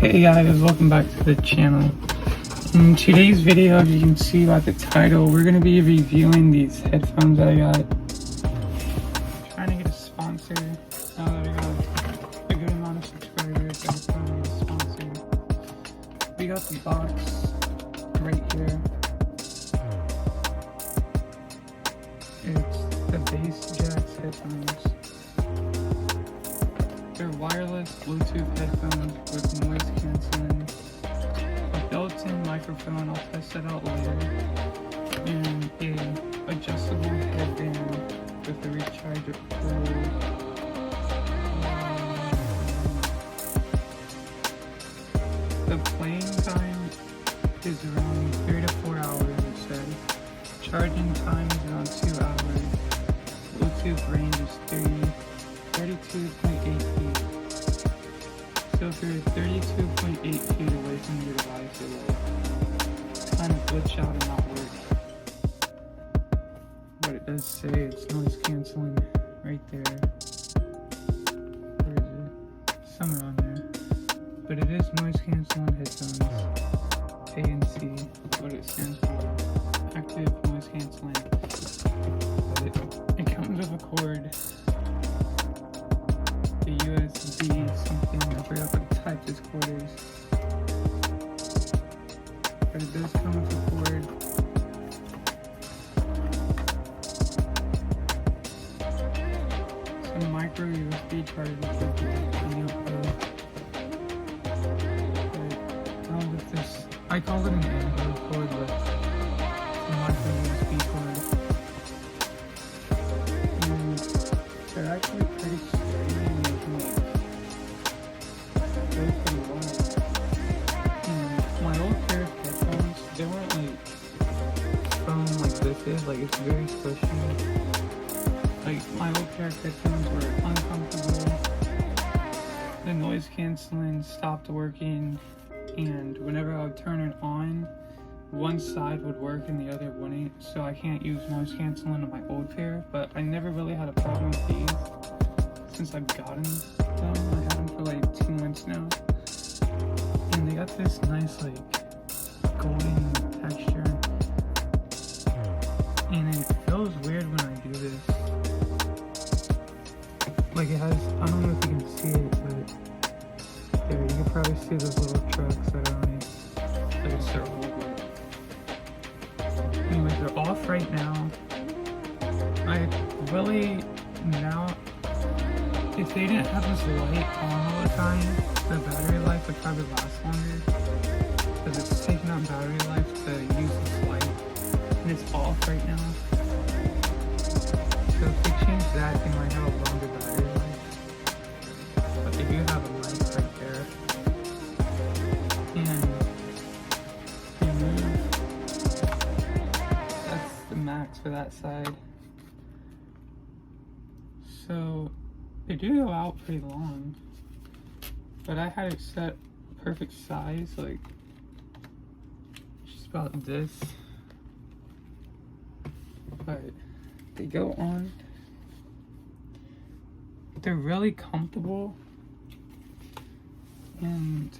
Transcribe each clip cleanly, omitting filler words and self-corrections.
Hey guys, welcome back to the channel. In today's video, as you can see by the title, we're going to be reviewing these headphones that I got. Trying to get a sponsor now that I got a good amount of subscribers. I'm trying to get a sponsor. We got the box right here. It's the bassjaxx headphones. They're wireless Bluetooth headphones with noise cancelling, a built-in microphone, I'll test that out later, and a adjustable headband with a rechargeable. The playing time is around 3 to 4 hours, it says. Charging time is around 2 hours. Bluetooth range is 32.8 feet. So if you're 32.8 feet away from your device, it will kind of glitch out and not work. But it does say it's noise cancelling right there. Where is it? Somewhere on there. But it is noise cancelling headphones. ANC, what it stands for. Active noise cancelling. But it comes with a cord. The USB something, I forgot what type this cord is. But it does come with a cord. Some micro USB chargers with this. I call it an Android cord, but it's a micro USB cord. And they're actually pretty my old pair of headphones, they weren't like foam like this is, like it's very squishy. Like my old pair of headphones were uncomfortable. The noise cancelling stopped working, and whenever I would turn it on, one side would work and the other wouldn't. So I can't use noise cancelling on my old pair, but I never really had a problem with these since I've gotten them. I had them for like 2 months now. And they got this nice like golden texture, and it feels weird when I do this. Like it has, I don't know if you can see it, but there, you can probably see those little trucks that are on it, like a circle. But anyways, they're off right now. I really now, if they didn't have this light on all the time, the battery life would probably last longer, because it's taking up battery life to use this light, and it's off right now. So if they change that, they might have a longer battery life. But they do have a light right there, and they move. That's the max for that side. So they do go out pretty long. But I had it set perfect size, like just about this. But they go on. They're really comfortable. And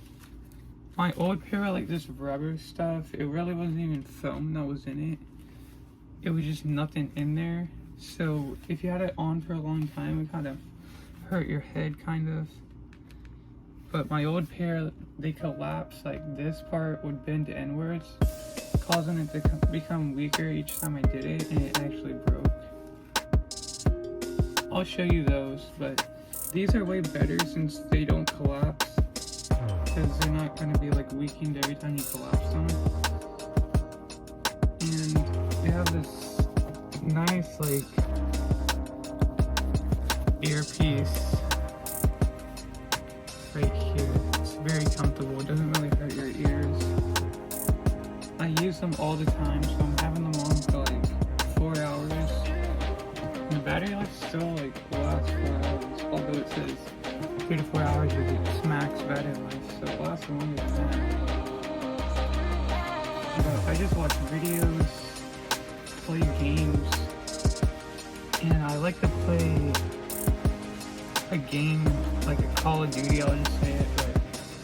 my old pair of like this rubber stuff, it really wasn't even foam that was in it. It was just nothing in there. So if you had it on for a long time, it kind of hurt your head kind of. But my old pair, they collapse, like this part would bend inwards, causing it to become weaker each time I did it, and it actually broke. I'll show you those, but these are way better since they don't collapse, because they're not going to be like weakened every time you collapse them. And they have this nice like earpiece right here. It's very comfortable. It doesn't really hurt your ears. I use them all the time, so I'm having them on for like 4 hours. And the battery life still like lasts 4 hours, although it says 3 to 4 hours is its max battery life, so it lasts longer than that. But I just watch videos, play games, and I like to play a game like a Call of Duty, I'll just say it, but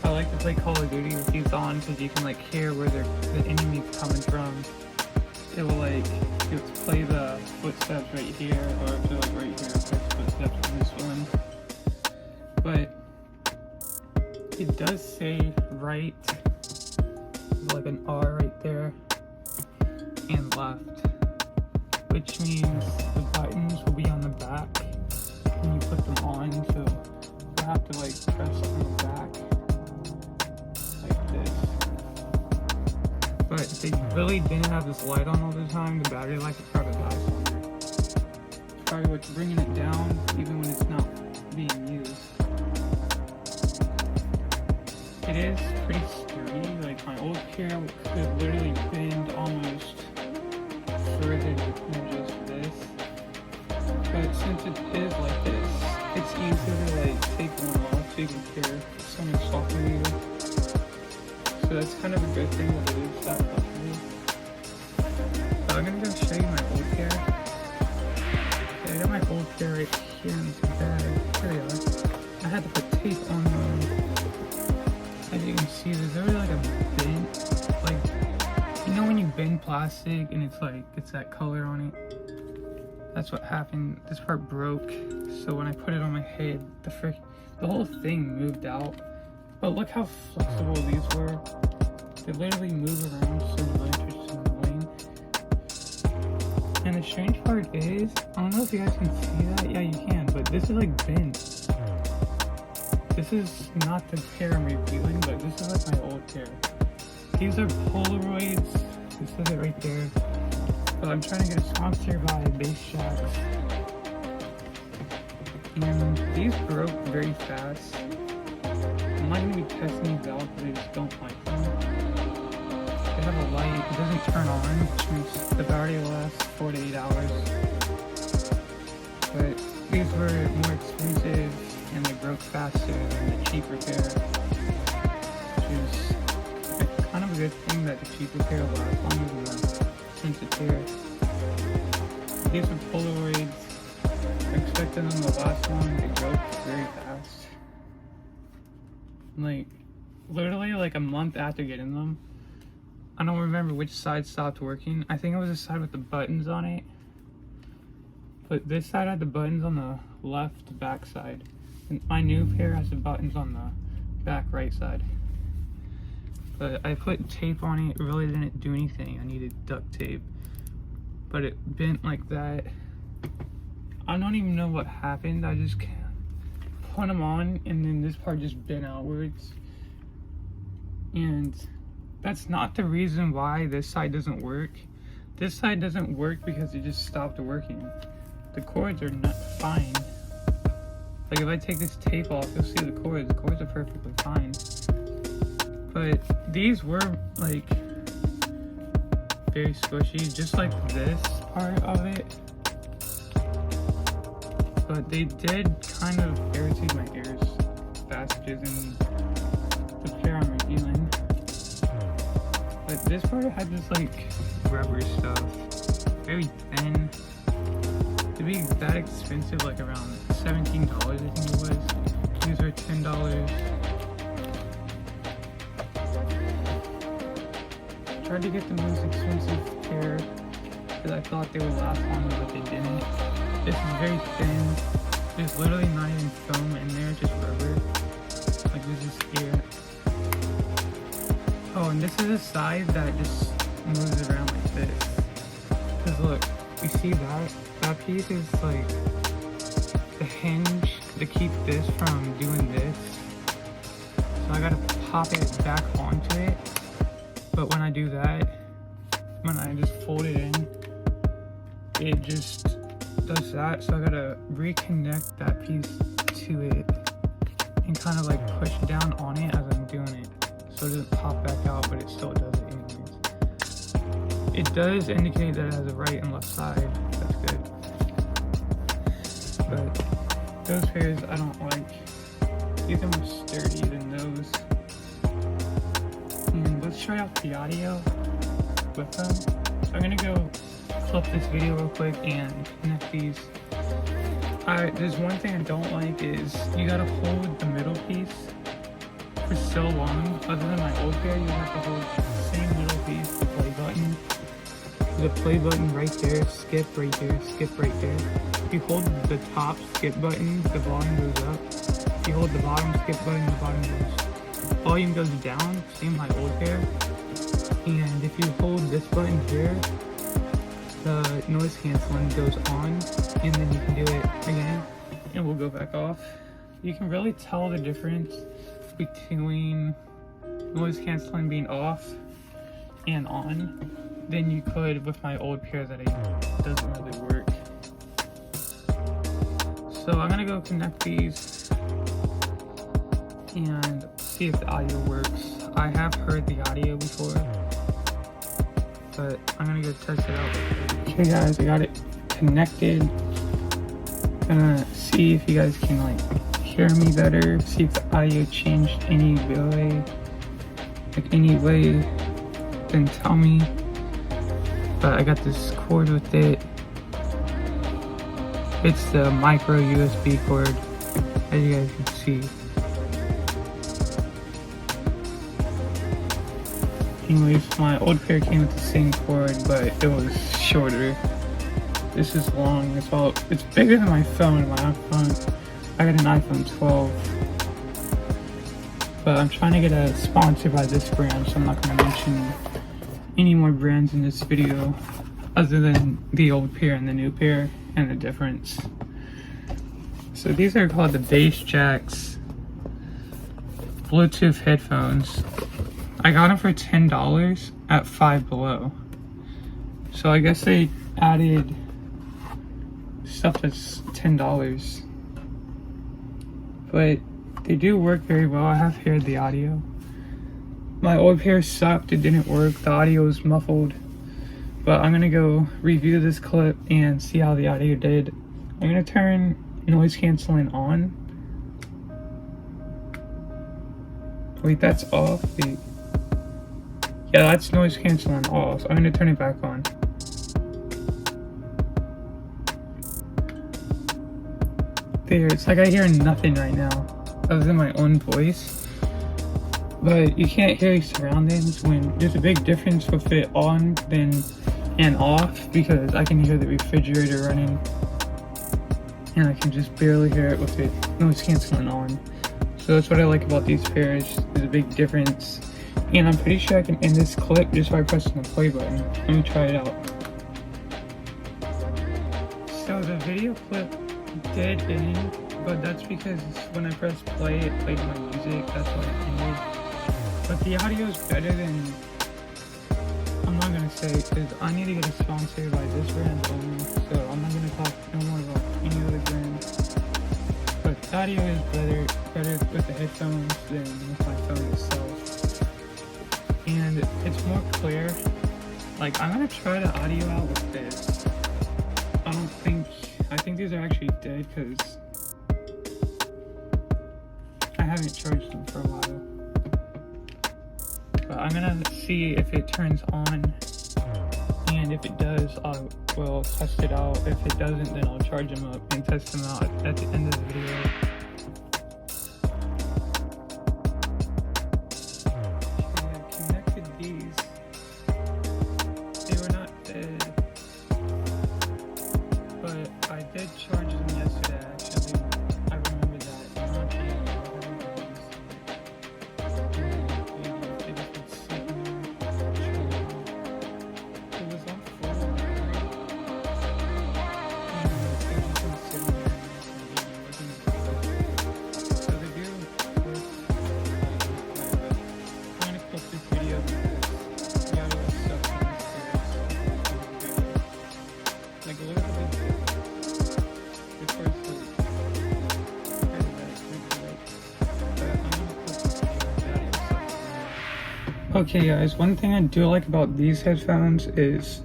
I like to play Call of Duty with these on because you can like hear where the enemy's coming from. It will like play the footsteps right here, or if they're like right here, it plays footsteps in this one. But it does say right, like an R right there, and left, which means the buttons will be on the back when you put them on, so you'll have to like press on the back like this. But if they really didn't have this light on all the time, the battery life would probably last longer. It's probably what's bringing it down even when it's not being used. It is pretty sturdy. Like my old pair could literally bend almost further than just this. But since it is like this, it's easy to like take one off so you can hear someone talking to you. So that's kind of a good thing that it is that comfortable. So I'm gonna go show you my old pair. Okay, I got my old pair right here in this bag. Here they are. I had to put tape on them. As you can see, there's already like a bend, like, you know when you bend plastic and it's like, it's that color on it? That's what happened. This part broke, so when I put it on my head, the whole thing moved out. But look how flexible these were. They literally move around so much, which is annoying. And the strange part is, I don't know if you guys can see that. Yeah, you can, but this is like bent. This is not the pair I'm reviewing, but this is like my old pair. These are Polaroids. This says it right there. But I'm trying to get a sponsor by bassjaxx. And these broke very fast. I'm not going to be testing these out because I just don't like them. They have a light. It doesn't turn on, which means the battery will last 4 to 8 hours. But these were more expensive and they broke faster than the cheaper pair, which is kind of a good thing that the cheaper pair will last longer than the expensive pair. These are Polaroids. I expected them to last long. They broke very fast. Like, literally like a month after getting them. I don't remember which side stopped working. I think it was the side with the buttons on it. But this side had the buttons on the left back side. And my new pair has the buttons on the back right side. But I put tape on it. It really didn't do anything. I needed duct tape. But it bent like that. I don't even know what happened. I just put them on and then this part just bent outwards. And that's not the reason why this side doesn't work. This side doesn't work because it just stopped working. The cords are not fine. Like if I take this tape off, you'll see the cords. The cords are perfectly fine. But these were like very squishy, just like this part of it. But they did kind of irritate my ears faster than the pair I'm reviewing. But this part had this like rubber stuff, very thin. To be that expensive, like around $17 I think it was. These were $10. Tried to get the most expensive pair because I thought they would last longer, but they didn't. This is very thin. There's literally not even foam in there, just rubber. Like this is here. Oh, and this is a side that just moves around like this. Cause look, you see that? That piece is like the hinge to keep this from doing this. So I gotta pop it back onto it. But when I do that, when I just fold it in, it just does that. So I gotta reconnect that piece to it and kind of like push down on it as I'm doing it. So it doesn't pop back out, but it still does it anyways. It does indicate that it has a right and left side. That's good. But those pairs I don't like. These are more sturdy than those. And let's try out the audio with them. So I'm gonna go clip this video real quick and connect these. There's one thing I don't like is you gotta hold the middle piece for so long. Other than my old pair, you have to hold the same little piece, the play button. The play button right there, skip right there, skip right there. If you hold the top skip button, the volume goes up. If you hold the bottom skip button, the volume goes down. Same my old pair. And if you hold this button here, the noise canceling goes on, and then you can do it again, and we'll go back off. You can really tell the difference between noise canceling being off and on than you could with my old pair that it doesn't really work. So I'm gonna go connect these and see if the audio works. I have heard the audio before, but I'm gonna go test it out. Okay guys, I got it connected. Gonna see if you guys can like hear me better, see if the audio changed any way, then tell me. But I got this cord with it. It's the micro USB cord, as you guys can see. Anyways, my old pair came with the same cord, but it was shorter. This is long. It's bigger than my phone. My iPhone. I got an iPhone 12. But I'm trying to get a sponsor by this brand, so I'm not going to mention any more brands in this video other than the old pair and the new pair and the difference. So these are called the bassjaxx Bluetooth headphones. I got them for $10 at Five Below. So I guess they added stuff that's $10. But they do work very well. I have heard the audio. My old pair sucked, it didn't work, the audio was muffled. But I'm gonna go review this clip and see how the audio did. I'm gonna turn noise canceling on. Wait, that's off. Wait. Yeah, that's noise canceling off. So I'm gonna turn it back on. There, it's like I hear nothing right now other than my own voice. But you can't hear your surroundings when there's a big difference with it on and off, because I can hear the refrigerator running and I can just barely hear it with it noise canceling on. So that's what I like about these pairs. There's a big difference. And I'm pretty sure I can end this clip just by pressing the play button. Let me try it out. So the video clip did end, but that's because when I pressed play, it played my music. That's why it ended. But the audio is better than, I'm not gonna say, because I need to get a sponsor by this brand only, so I'm not gonna talk no more about any other brand. But the audio is better with the headphones than with my phone itself. And it's more clear. Like, I'm gonna try the audio out with this. I think these are actually dead because I haven't charged them for a while. But I'm gonna see if it turns on, and if it does, I will test it out. If it doesn't, then I'll charge them up and test them out at the end of the video. Charge them yesterday, actually. I remember that. I'm not sure. It was on 4. So they do work. I'm gonna clip this video because we got all this stuff on the stairs. Like a little bit. Okay guys, one thing I do like about these headphones is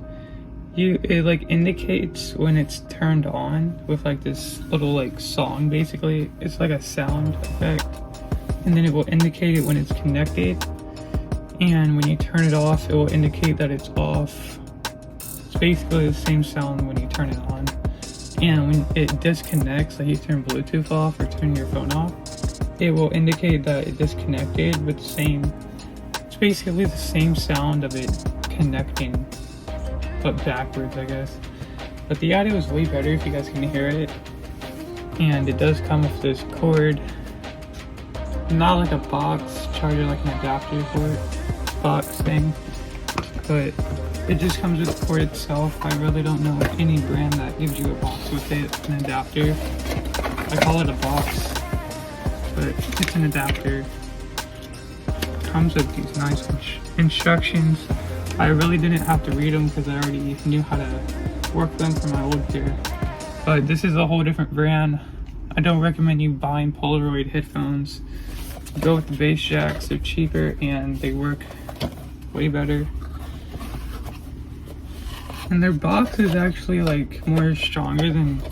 it like indicates when it's turned on with like this little like song. Basically it's like a sound effect, and then it will indicate it when it's connected, and when you turn it off it will indicate that it's off. It's basically the same sound when you turn it on, and when it disconnects, like you turn Bluetooth off or turn your phone off, it will indicate that it disconnected with the same, it's basically the same sound of it connecting, but backwards, I guess. But the audio is way better if you guys can hear it. And it does come with this cord, not like a box charger, like an adapter cord box thing, but it just comes with the cord itself. I really don't know any brand that gives you a box with it, an adapter. I call it a box, but it's an adapter. Comes with these nice instructions. I really didn't have to read them because I already knew how to work them for my old gear. But this is a whole different brand. I don't recommend you buying Polaroid headphones. Go with the bassjaxx. They're cheaper and they work way better. And their box is actually like more stronger than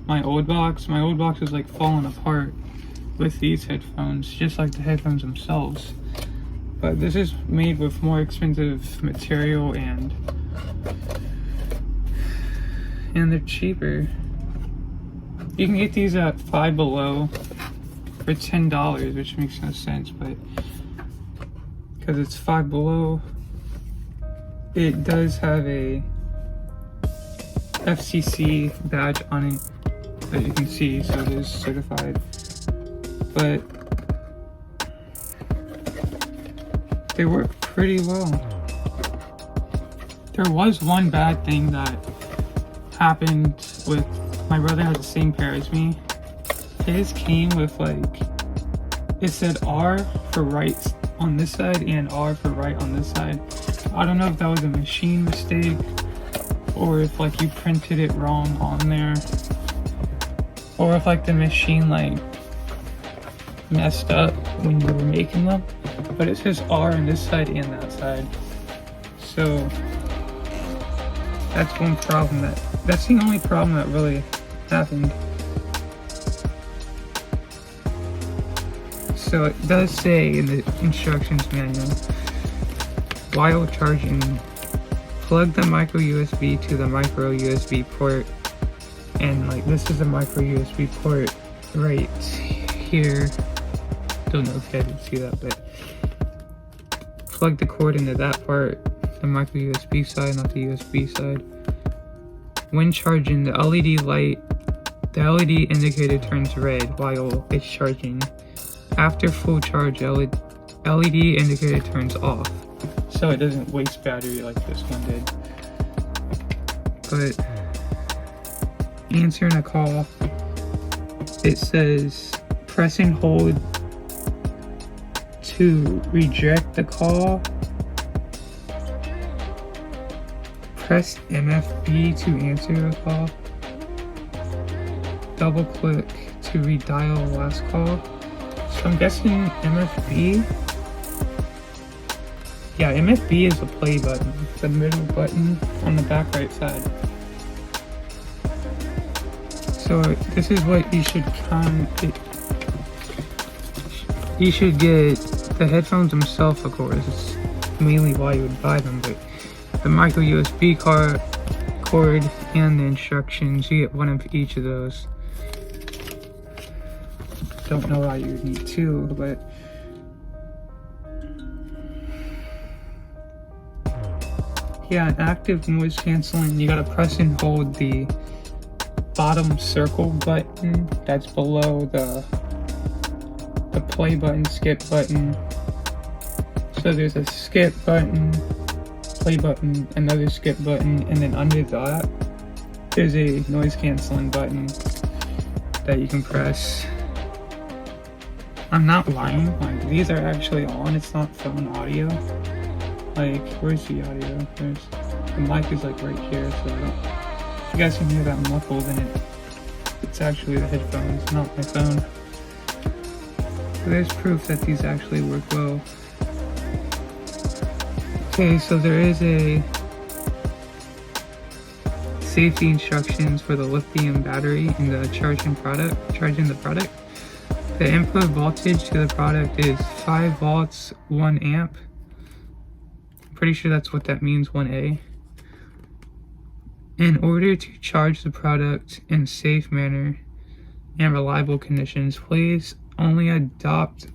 my old box. My old box was like falling apart with these headphones, just like the headphones themselves. But this is made with more expensive material and they're cheaper. You can get these at Five Below for $10, which makes no sense, but because it's Five Below, it does have a FCC badge on it that you can see, so it is certified. But they work pretty well. There was one bad thing that happened with my brother. Has the same pair as me. His came with like, it said R for right on this side and R for right on this side. I don't know if that was a machine mistake or if like you printed it wrong on there, or if like the machine like messed up when you were making them. But it says R on this side and that side, so that's one problem. That's the only problem that really happened. So it does say in the instructions manual, while charging, plug the micro USB to the micro USB port, and like this is the micro USB port right here. Don't know if you guys can see that, but plug the cord into that part, the micro USB side, not the USB side. When charging, the LED indicator turns red while it's charging. After full charge, LED indicator turns off, so it doesn't waste battery like this one did. But answering a call, it says press and hold to reject the call. Press MFB to answer the call. Double click to redial last call. So I'm guessing MFB. Yeah, MFB is the play button, the middle button on the back right side. So this is what you should you should get the headphones themselves, of course. It's mainly why you would buy them, but the micro USB cord and the instructions, you get one of each of those. Don't know why you would need two, but yeah, active noise canceling, you gotta press and hold the bottom circle button that's below the play button, skip button. So there's a skip button, play button, another skip button, and then under that there's a noise canceling button that you can press. I'm not lying, like these are actually on, it's not phone audio. Like, where's the audio? The mic is like right here, so I don't, if you guys can hear that muffled, then it's actually the headphones, not my phone. So there's proof that these actually work well. Okay, so there is a safety instructions for the lithium battery in the charging the product. The input voltage to the product is 5 volts, 1 amp. I'm pretty sure that's what that means, 1A. In order to charge the product in a safe manner and reliable conditions, place only adopt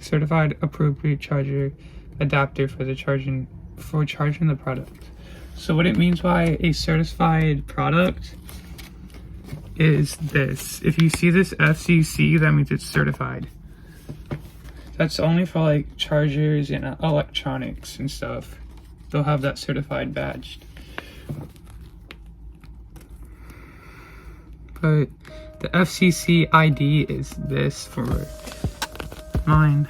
certified appropriate charger adapter for charging the product. So what it means by a certified product is this. If you see this FCC, that means it's certified. That's only for like chargers and electronics and stuff. They'll have that certified badge. But the FCC ID is this for mine.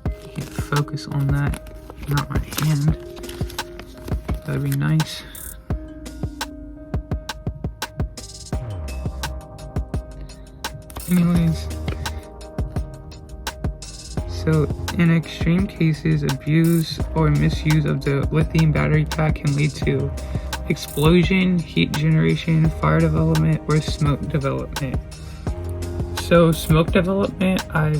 You can focus on that, not my hand. That'd be nice. Anyways, so in extreme cases, abuse or misuse of the lithium battery pack can lead to explosion, heat generation, fire development, or smoke development. So smoke development, I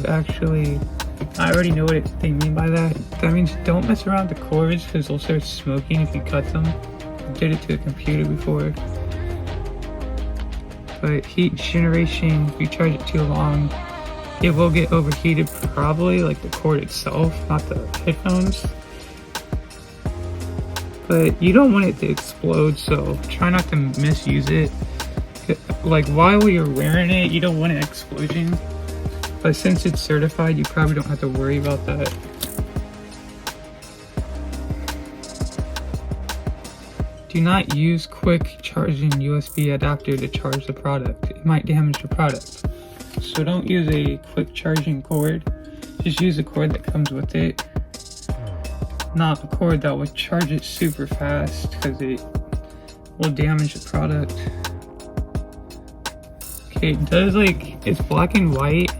already know what they mean by that. That means don't mess around with the cords because they'll start smoking if you cut them. I did it to a computer before. But heat generation, if you charge it too long, it will get overheated, probably like the cord itself, not the headphones. But you don't want it to explode, so try not to misuse it. Like while you're wearing it, you don't want an explosion. But since it's certified, you probably don't have to worry about that. Do not use quick charging USB adapter to charge the product. It might damage the product. So don't use a quick charging cord. Just use a cord that comes with it. Not a cord that will charge it super fast because it will damage the product. Okay, it does it's black and white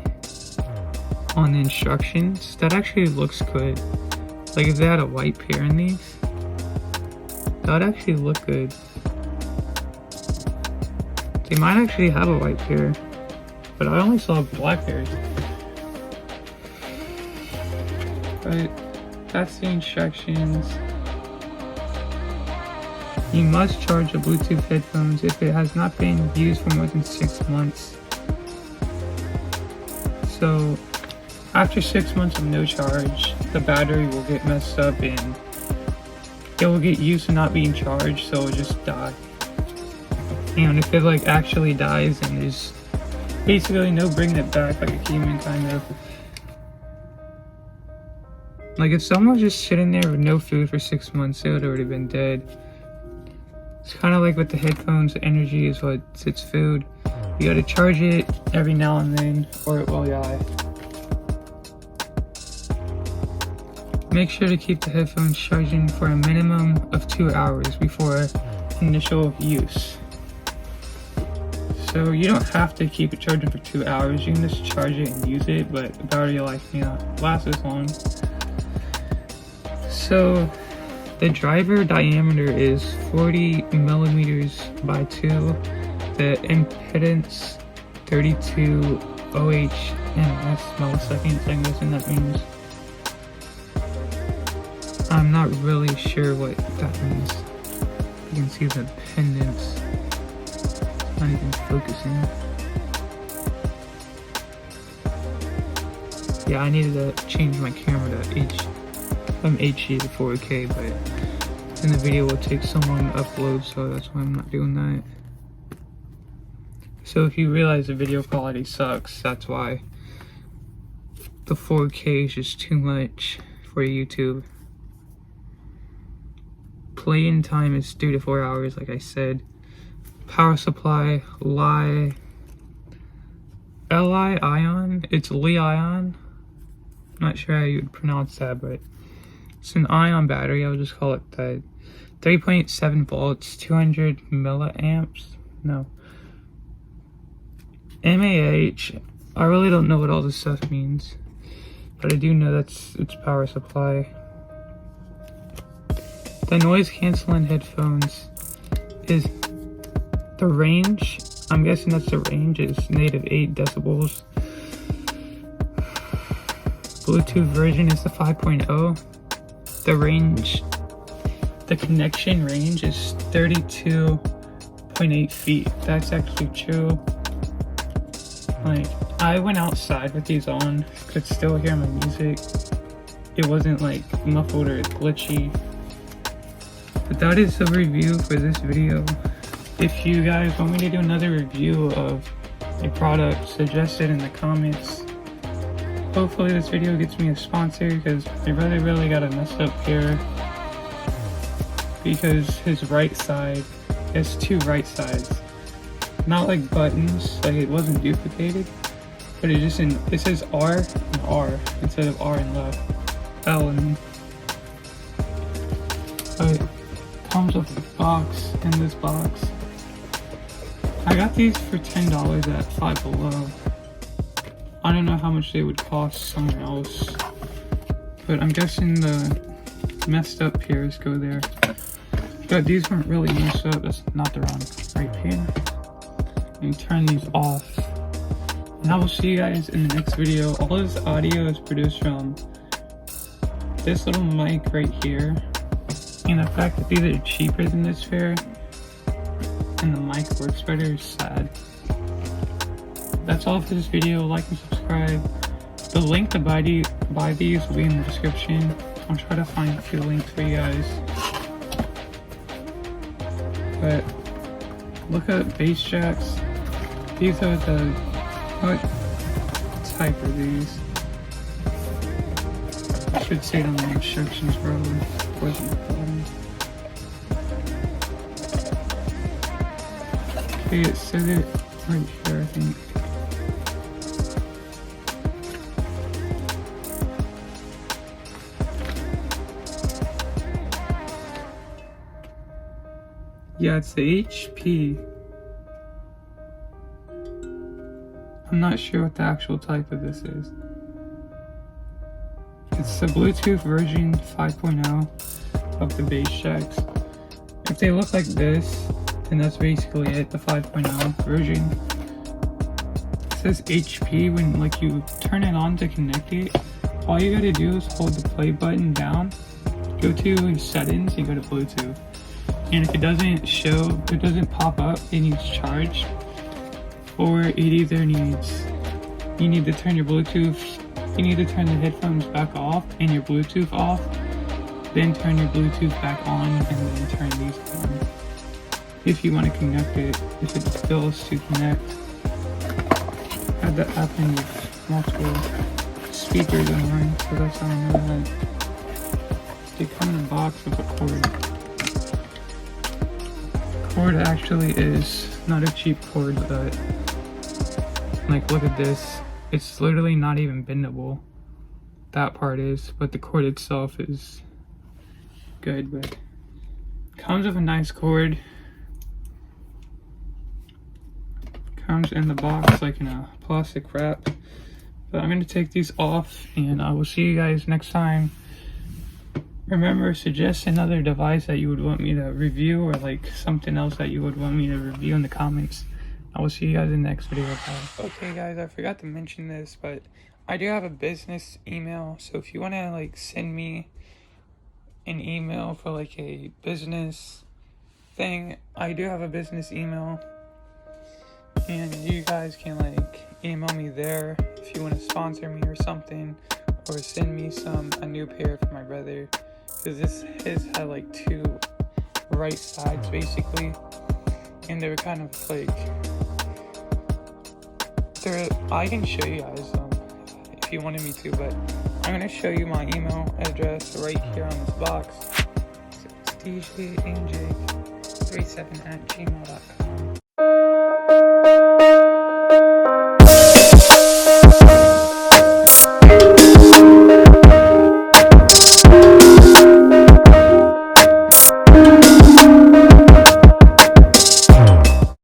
on the instructions. That actually looks good. Like if they had a white pair in these, that would actually look good. They might actually have a white pair, but I only saw black pairs. But that's the instructions. You must charge the Bluetooth headphones if it has not been used for more than 6 months. So after 6 months of no charge, the battery will get messed up and it will get used to not being charged, so it'll just die. And if it actually dies, then there's basically no bringing it back like a human, kind of. Like if someone was just sitting there with no food for 6 months, they would have already been dead. It's kind of like with the headphones, the energy is what's its food. You gotta charge it every now and then or it will die. Make sure to keep the headphones charging for a minimum of 2 hours before initial use. So you don't have to keep it charging for 2 hours. You can just charge it and use it, but the battery life may not last as long. So the driver diameter is 40 millimeters by 2. The impedance 32 ohms milliseconds, I'm guessing that means. I'm not really sure what that means. You can see the pendants. Not even focusing. Yeah, I needed to change my camera to HD to 4K, but then the video will take so long to upload, so that's why I'm not doing that. So if you realize the video quality sucks, that's why. The 4K is just too much for YouTube. Play-in time is 3 to 4 hours, like I said. Power supply, Li-ion. It's Li-ion. Not sure how you would pronounce that, but it's an ion battery. I'll just call it that. 3.7 volts, 200 milliamps. No. MAH. I really don't know what all this stuff means, but I do know that's its power supply. The noise canceling headphones is the range. I'm guessing that's the range is -8 decibels. Bluetooth version is the 5.0. The range, the connection range is 32.8 feet. That's actually true. Like, I went outside with these on, could still hear my music. It wasn't like muffled or glitchy. But that is the review for this video. If you guys want me to do another review of a product, suggest it in the comments. Hopefully this video gets me a sponsor, because my brother really got a messed up pair. Because his right side has two right sides. Not like buttons, like it wasn't duplicated. But it just it says R and R instead of R and left. L and but it comes with a box in this box. I got these for $10 at Five Below. I don't know how much they would cost somewhere else, but I'm guessing the messed up pairs go there. But these weren't really messed up. That's not the wrong right pair. And turn these off. And I will see you guys in the next video. All this audio is produced from this little mic right here. And the fact that these are cheaper than this pair and the mic works better is sad. That's all for this video. Like and subscribe. The link to buy these will be in the description. I'll try to find a few links for you guys. But look at bassjaxx. These are the, what type are these? I should say it on the instructions probably. Okay, it said it right here, I think. Yeah, it's the HP. I'm not sure what the actual type of this is. It's the Bluetooth version 5.0 of the bassjaxx. If they look like this, then that's basically it, the 5.0 version. It says HP when like you turn it on to connect it. All you gotta do is hold the play button down, go to settings and go to Bluetooth. And if it doesn't show, it doesn't pop up, it needs charge. Or it either needs, you need to turn your Bluetooth, you need to turn the headphones back off and your Bluetooth off, then turn your Bluetooth back on and then turn these on. If you want to connect it, if it fails to connect. I had that happen with multiple speakers on mine, so that's how I know that. They come in a box with a cord. Cord actually is not a cheap cord, but like look at this, it's literally not even bendable. That part is, but the cord itself is good. But comes with a nice cord, comes in the box like in a plastic wrap. But I'm going to take these off and I will see you guys next time. Remember, suggest another device that you would want me to review, or like something else that you would want me to review in the comments. I will see you guys in the next video. Bye. Okay guys, I forgot to mention this, but I do have a business email. So if you want to like send me an email for like a business thing, I do have a business email. And you guys can like email me there if you want to sponsor me or something, or send me a new pair for my brother. Because his had like two right sides basically, and they were kind of like, I can show you guys if you wanted me to, but I'm going to show you my email address right here on this box. It's djanj37@gmail.com.